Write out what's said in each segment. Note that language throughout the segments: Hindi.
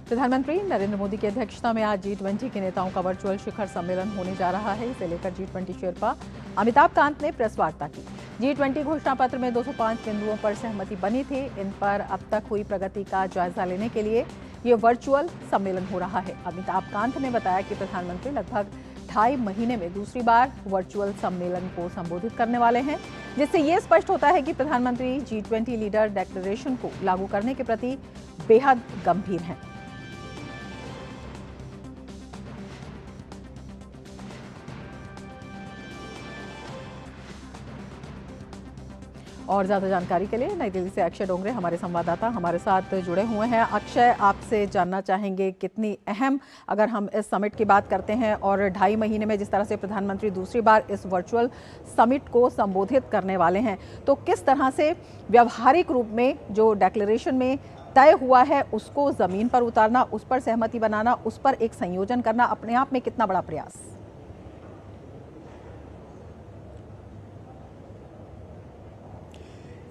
प्रधानमंत्री नरेंद्र मोदी की अध्यक्षता में आज G20 के नेताओं का वर्चुअल शिखर सम्मेलन होने जा रहा है। इसे लेकर G20 शेरपा अमिताभ कांत ने प्रेस वार्ता की। G20 घोषणा पत्र में 205 बिंदुओं पर सहमति बनी थी। इन पर अब तक हुई प्रगति का जायजा लेने के लिए ये वर्चुअल सम्मेलन हो रहा है। अमिताभ कांत ने बताया कि प्रधानमंत्री लगभग 2.5 महीने में दूसरी बार वर्चुअल सम्मेलन को संबोधित करने वाले हैं, जिससे ये स्पष्ट होता है कि प्रधानमंत्री G20 लीडर डिक्लेरेशन को लागू करने के प्रति बेहद गंभीर हैं। और ज्यादा जानकारी के लिए नई दिल्ली से अक्षय डोंगरे हमारे संवाददाता हमारे साथ जुड़े हुए हैं। अक्षय, आपसे जानना चाहेंगे कितनी अहम, अगर हम इस समिट की बात करते हैं और 2.5 महीने में जिस तरह से प्रधानमंत्री दूसरी बार इस वर्चुअल समिट को संबोधित करने वाले हैं, तो किस तरह से व्यावहारिक रूप में जो डिक्लेरेशन में तय हुआ है उसको जमीन पर उतारना, उस पर सहमति बनाना, उस पर एक संयोजन करना अपने आप में कितना बड़ा प्रयास?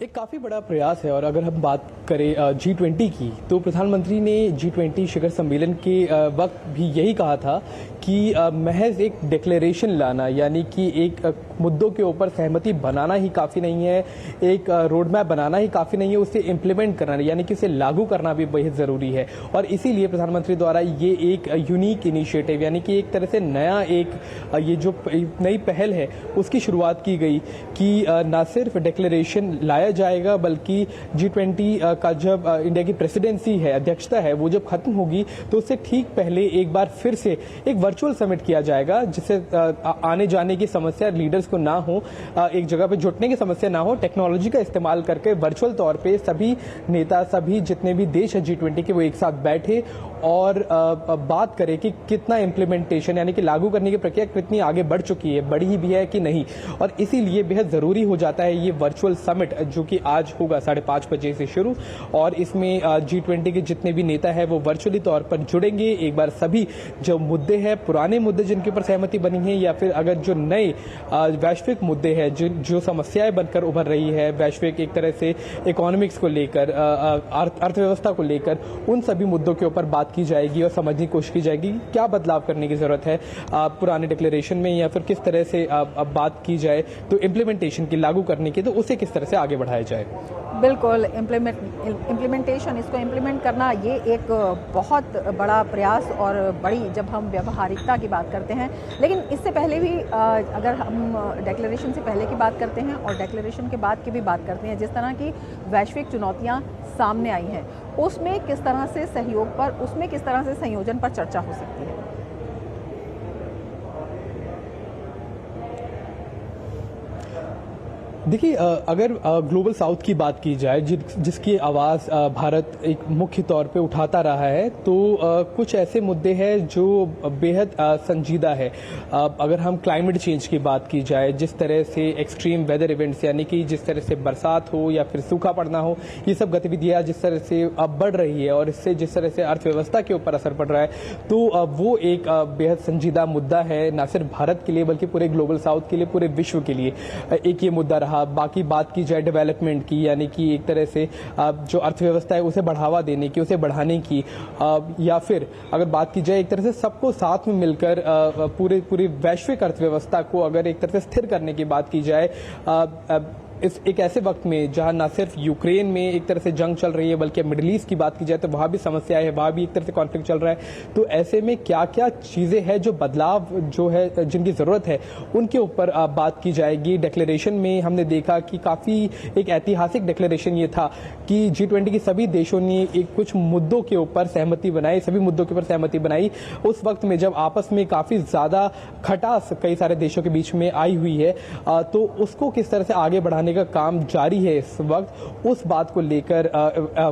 एक काफ़ी बड़ा प्रयास है। और अगर हम बात करें G20 की, तो प्रधानमंत्री ने G20 शिखर सम्मेलन के वक्त भी यही कहा था कि महज एक डिक्लेरेशन लाना, यानी कि एक मुद्दों के ऊपर सहमति बनाना ही काफ़ी नहीं है, एक रोड मैप बनाना ही काफ़ी नहीं है, उसे इम्प्लीमेंट करना यानी कि उसे लागू करना भी बेहद ज़रूरी है। और इसीलिए प्रधानमंत्री द्वारा ये एक यूनिक इनिशिएटिव, यानी कि एक तरह से नया एक ये जो नई पहल है उसकी शुरुआत की गई कि न सिर्फ डिक्लेरेशन लाया जाएगा, बल्कि G20 का जब इंडिया की प्रेसिडेंसी है, अध्यक्षता है, वो जब खत्म होगी तो उससे ठीक पहले एक बार फिर से एक वर्चुअल समिट किया जाएगा, जिससे आने जाने की समस्या लीडर्स को ना हो, एक जगह पे जुटने की समस्या ना हो। टेक्नोलॉजी का इस्तेमाल करके वर्चुअल तौर पे सभी नेता, सभी जितने भी देश है G20 के, वो एक साथ बैठे और बात करें कि कितना इम्प्लीमेंटेशन, यानी कि लागू करने की प्रक्रिया कितनी आगे बढ़ चुकी है, बढ़ी भी है कि नहीं। और इसीलिए बेहद ज़रूरी हो जाता है ये वर्चुअल समिट, जो कि आज होगा 5:30 बजे से शुरू। और इसमें G20 के जितने भी नेता है वो वर्चुअली तौर पर जुड़ेंगे। एक बार सभी जो मुद्दे हैं, पुराने मुद्दे जिनके ऊपर सहमति बनी है, या फिर अगर जो नए वैश्विक मुद्दे हैं, जो समस्याएं बनकर उभर रही है वैश्विक, एक तरह से इकोनॉमिक्स को लेकर, अर्थव्यवस्था को लेकर, उन सभी मुद्दों के ऊपर बात की जाएगी और समझने की कोशिश की जाएगी क्या बदलाव करने की जरूरत है पुराने डिक्लेरेशन में, या फिर किस तरह से अब बात की जाए तो इम्प्लीमेंटेशन की, लागू करने की, तो उसे किस तरह से आगे बढ़ाया जाए। बिल्कुल, इम्प्लीमेंटेशन, इसको इम्प्लीमेंट करना, ये एक बहुत बड़ा प्रयास और बड़ी, जब हम व्यावहारिकता की बात करते हैं। लेकिन इससे पहले भी अगर हम डिक्लेरेशन से पहले की बात करते हैं और डिक्लेरेशन के बाद की भी बात करते हैं, जिस तरह की वैश्विक चुनौतियां सामने आई हैं, उसमें किस तरह से सहयोग पर, उसमें किस तरह से संयोजन पर चर्चा हो सकती है? देखिए, अगर ग्लोबल साउथ की बात की जाए, जिसकी आवाज़ भारत एक मुख्य तौर पे उठाता रहा है, तो कुछ ऐसे मुद्दे हैं जो बेहद संजीदा है। अगर हम क्लाइमेट चेंज की बात की जाए, जिस तरह से एक्सट्रीम वेदर इवेंट्स, यानी कि जिस तरह से बरसात हो या फिर सूखा पड़ना हो, ये सब गतिविधियाँ जिस तरह से अब बढ़ रही है और इससे जिस तरह से अर्थव्यवस्था के ऊपर असर पड़ रहा है, तो वो एक बेहद संजीदा मुद्दा है, न सिर्फ भारत के लिए बल्कि पूरे ग्लोबल साउथ के लिए, पूरे विश्व के लिए एक ये मुद्दा रहा। बाकी बात की जाए डेवलपमेंट की, यानी कि एक तरह से जो अर्थव्यवस्था है उसे बढ़ावा देने की, उसे बढ़ाने की, या फिर अगर बात की जाए एक तरह से सबको साथ में मिलकर पूरी वैश्विक अर्थव्यवस्था को अगर एक तरह से स्थिर करने की बात की जाए, इस एक ऐसे वक्त में जहां ना सिर्फ यूक्रेन में एक तरह से जंग चल रही है, बल्कि मिडिल ईस्ट की बात की जाए तो वहां भी समस्या है, वहां भी एक तरह से कॉन्फ्लिक्ट चल रहा है। तो ऐसे में क्या क्या चीजें हैं जो बदलाव जो है, जिनकी जरूरत है, उनके ऊपर बात की जाएगी। डिक्लेरेशन में हमने देखा कि काफी एक ऐतिहासिक डिक्लेरेशन ये था कि G20 के सभी देशों ने एक कुछ मुद्दों के ऊपर सहमति बनाई, सभी मुद्दों के ऊपर सहमति बनाई उस वक्त में जब आपस में काफी ज्यादा खटास कई सारे देशों के बीच में आई हुई है। तो उसको किस तरह से आगे बढ़ाने का काम जारी है इस वक्त, उस बात को लेकर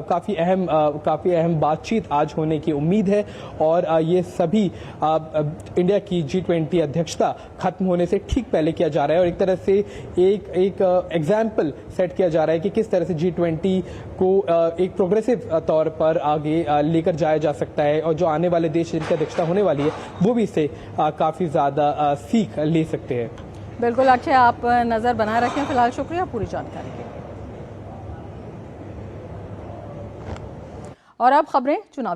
काफी अहम बातचीत आज होने की उम्मीद है। और ये सभी इंडिया की G20 अध्यक्षता खत्म होने से ठीक पहले किया जा रहा है और एक तरह से एक एग्जाम्पल सेट किया जा रहा है कि किस तरह से G20 को एक प्रोग्रेसिव तौर पर आगे लेकर जाया जा सकता है, और जो आने वाले देश जिनकी अध्यक्षता होने वाली है वो भी इससे काफी ज्यादा सीख ले सकते हैं। बिल्कुल अक्षय, आप नज़र बनाए रखें। फिलहाल शुक्रिया पूरी जानकारी के लिए। और अब खबरें चुनावी